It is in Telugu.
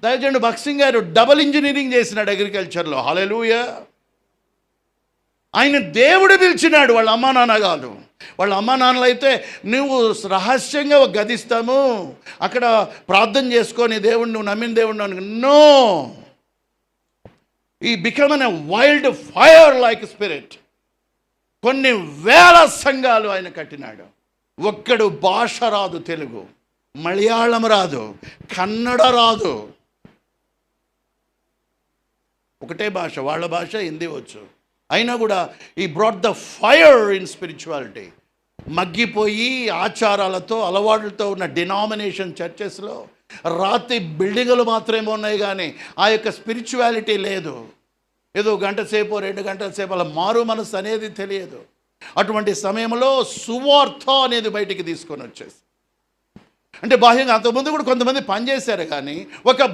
దైవజనుడు భక్త్ సింగ్ గారు డబుల్ ఇంజనీరింగ్ చేసినాడు అగ్రికల్చర్లో. హల్లెలూయా. ఆయన దేవుడు పిలిచినాడు, వాళ్ళ అమ్మా నాన్న కాదు. వాళ్ళ అమ్మా నాన్నలు అయితే నువ్వు రహస్యంగా ఒక గదిస్తాము, అక్కడ ప్రార్థన చేసుకొని దేవుడు, నువ్వు నమ్మిన దేవుడు. నో, ఈ become a wild fire like spirit. కొన్ని వేల సంఘాలు ఆయన కట్టినాడు. ఒక్కడు భాష రాదు, తెలుగు, మలయాళం రాదు, కన్నడ రాదు, ఒకటే భాష, వాళ్ళ భాష హిందీ వచ్చు. అయినా కూడా ఈ brought the fire in spirituality. మగ్గిపోయి ఆచారాలతో అలవాట్లతో ఉన్న డినామినేషన్ చర్చెస్లో రాతి బిల్డింగులు మాత్రమే ఉన్నాయి, కానీ ఆ యొక్క స్పిరిచువాలిటీ లేదు. ఏదో గంట సేపు 2 గంటల సేపు అలా మారు మనసు అనేది తెలియదు. అటువంటి సమయంలో సువార్త అనేది బయటికి తీసుకొని వచ్చేసి, అంటే బాహ్యంగా అంతకుముందు కూడా కొంతమంది పనిచేశారు, కానీ ఒక